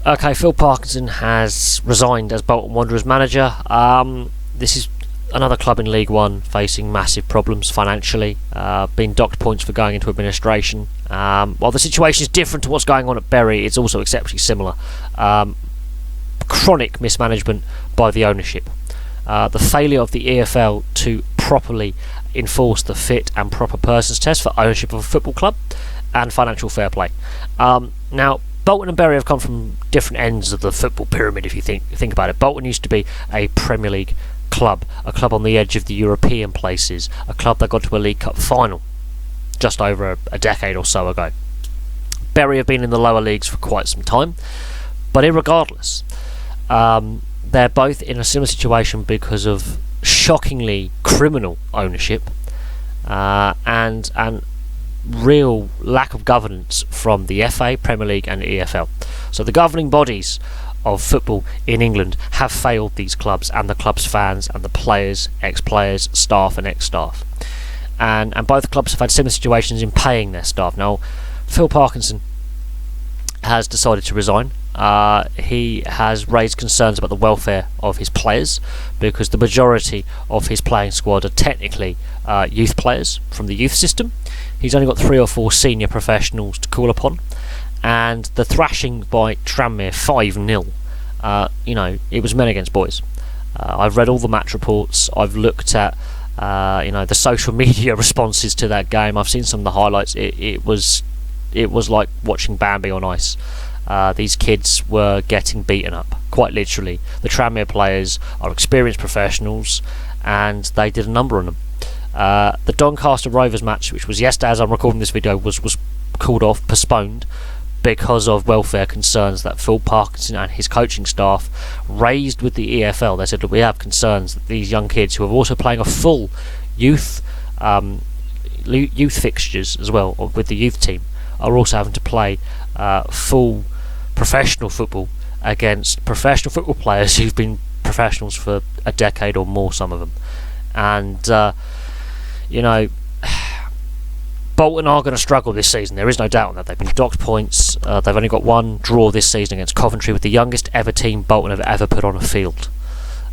Okay, Phil Parkinson has resigned as Bolton Wanderers manager. This is another club in League One facing massive problems financially, being docked points for going into administration. While the situation is different to what's going on at Bury, it's also exceptionally similar. Chronic mismanagement by the ownership. The failure of the EFL to properly enforce the fit and proper persons test for ownership of a football club and financial fair play. Now, Bolton and Bury have come from different ends of the football pyramid, if you think about it. Bolton used to be a Premier League club, a club on the edge of the European places, a club that got to a League Cup final just over a decade or so ago. Bury have been in the lower leagues for quite some time, but irregardless, they're both in a similar situation because of shockingly criminal ownership and real lack of governance from the FA, Premier League and EFL. So the governing bodies of football in England have failed these clubs and the club's fans and the players, ex-players, staff and ex-staff. And both clubs have had similar situations in paying their staff. Now, Phil Parkinson has decided to resign. He has raised concerns about the welfare of his players because the majority of his playing squad are technically youth players from the youth system. He's only got 3 or 4 senior professionals to call upon, and the thrashing by Tranmere 5-0, it was men against boys. I've read all the match reports. I've looked at the social media responses to that game. I've seen some of the highlights. It was like watching Bambi on ice. These kids were getting beaten up, quite literally. The Tranmere players are experienced professionals, and they did a number on them. The Doncaster Rovers match, which was yesterday as I'm recording this video, was called off, postponed, because of welfare concerns that Phil Parkinson and his coaching staff raised with the EFL. They said, look, we have concerns that these young kids who are also playing a full youth fixtures as well with the youth team are also having to play full professional football against professional football players who've been professionals for a decade or more, some of them. And Bolton are going to struggle this season. There is no doubt on that. They've been docked points. They've only got one draw this season against Coventry, with the youngest ever team Bolton have ever put on a field.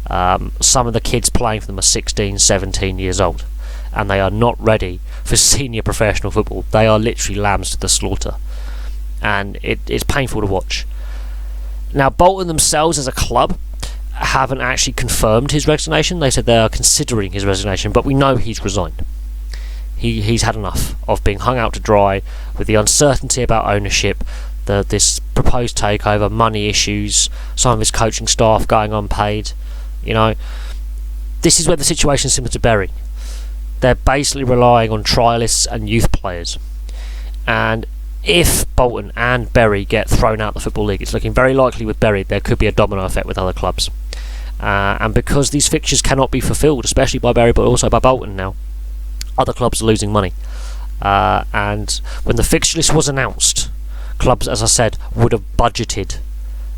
Some of the kids playing for them are 16, 17 years old, and they are not ready for senior professional football. They are literally lambs to the slaughter, and it's painful to watch. Now, Bolton themselves as a club haven't actually confirmed his resignation. They said they are considering his resignation, but we know he's resigned. He's had enough of being hung out to dry with the uncertainty about ownership, this proposed takeover, money issues, some of his coaching staff going unpaid. This is where the situation is similar to Bury. They're basically relying on trialists and youth players. And if Bolton and Bury get thrown out of the Football League, it's looking very likely with Bury there could be a domino effect with other clubs. And because these fixtures cannot be fulfilled, especially by Bury but also by Bolton now, other clubs are losing money. And when the fixture list was announced, clubs, as I said, would have budgeted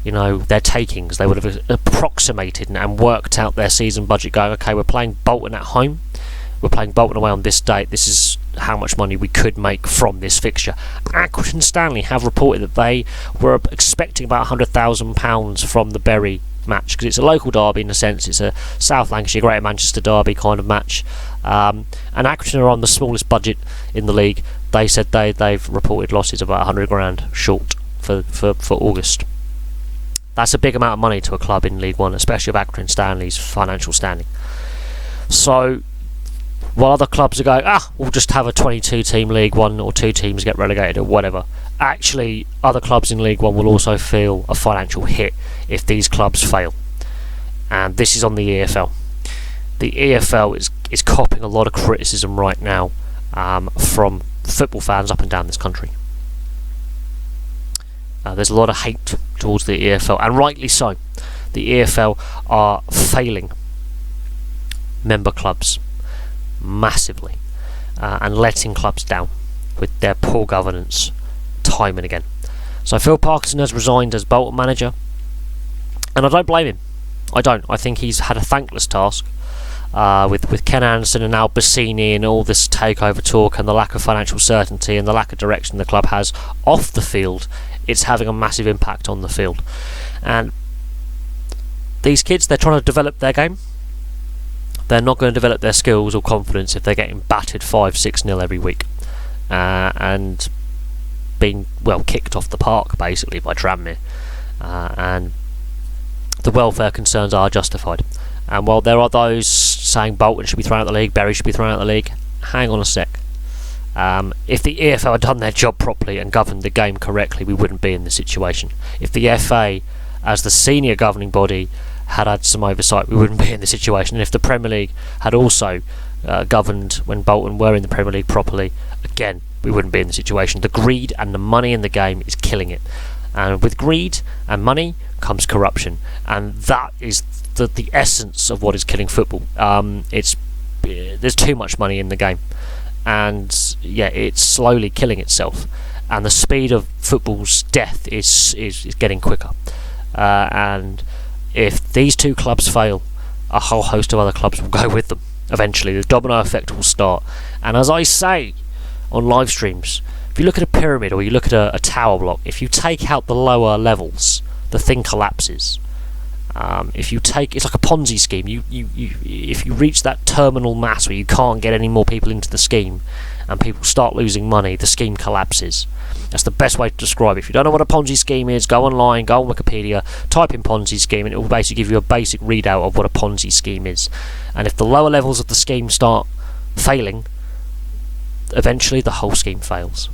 their takings. They would have approximated and worked out their season budget, going, okay, we're playing Bolton at home, we're playing Bolton away on this date, this is how much money we could make from this fixture. Accrington Stanley have reported that they were expecting about £100,000 from the Bury match, because it's a local derby in a sense. It's a South Lancashire, Greater Manchester derby kind of match, and Accrington are on the smallest budget in the league. They said they've reported losses about 100 grand short for August. That's a big amount of money to a club in League One, especially of Accrington Stanley's financial standing. So while other clubs are going, we'll just have a 22 team League, 1 or 2 teams get relegated or whatever, actually other clubs in League One will also feel a financial hit if these clubs fail. And this is on the EFL. The EFL is copping a lot of criticism right now from football fans up and down this country. There's a lot of hate towards the EFL, and rightly so. The EFL are failing member clubs massively and letting clubs down with their poor governance time and again. So Phil Parkinson has resigned as Bolton manager, and I don't blame him. I don't. I think he's had a thankless task with Ken Anderson and Al Bassini and all this takeover talk and the lack of financial certainty and the lack of direction the club has off the field. it's having a massive impact on the field. And these kids, they're trying to develop their game. They're not going to develop their skills or confidence if they're getting battered 5-6-0 every week and being, well, kicked off the park basically by Tranmere. And the welfare concerns are justified. And while there are those saying Bolton should be thrown out of the league, Bury should be thrown out of the league, hang on a sec. If the EFL had done their job properly and governed the game correctly, we wouldn't be in this situation. If the FA, as the senior governing body, had some oversight, we wouldn't be in this situation. And if the Premier League had also governed when Bolton were in the Premier League properly, again, we wouldn't be in the situation. The greed and the money in the game is killing it. And with greed and money comes corruption. And that is the essence of what is killing football. There's too much money in the game. And yeah, it's slowly killing itself. And the speed of football's death is getting quicker. And if these two clubs fail, a whole host of other clubs will go with them. Eventually, the domino effect will start. And as I say on live streams, if you look at a pyramid or you look at a tower block, if you take out the lower levels, the thing collapses. If you take, it's like a Ponzi scheme. If you reach that terminal mass where you can't get any more people into the scheme, and people start losing money, the scheme collapses. That's the best way to describe it. If you don't know what a Ponzi scheme is, go online, go on Wikipedia, type in Ponzi scheme, and it will basically give you a basic readout of what a Ponzi scheme is. And if the lower levels of the scheme start failing, eventually the whole scheme fails.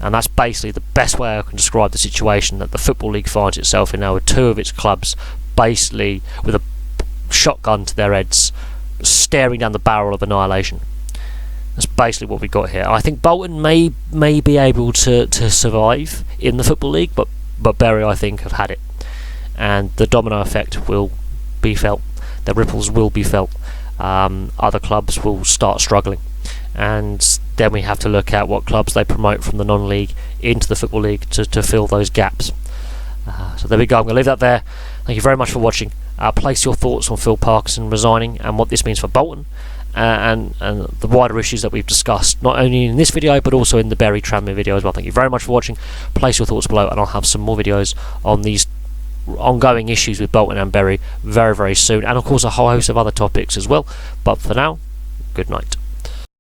And that's basically the best way I can describe the situation that the Football League finds itself in now, with two of its clubs basically with a shotgun to their heads, staring down the barrel of annihilation. That's basically what we've got here. I think Bolton may be able to survive in the Football League, but Bury, I think, have had it. And the domino effect will be felt. The ripples will be felt. Other clubs will start struggling. And then we have to look at what clubs they promote from the non-league into the Football League to fill those gaps. So there we go. I'm going to leave that there. Thank you very much for watching. Place your thoughts on Phil Parkinson resigning and what this means for Bolton and the wider issues that we've discussed, not only in this video but also in the Bury Tranmere video as well. Thank you very much for watching. Place your thoughts below, and I'll have some more videos on these ongoing issues with Bolton and Bury very, very soon, and of course a whole host of other topics as well. But for now, good night.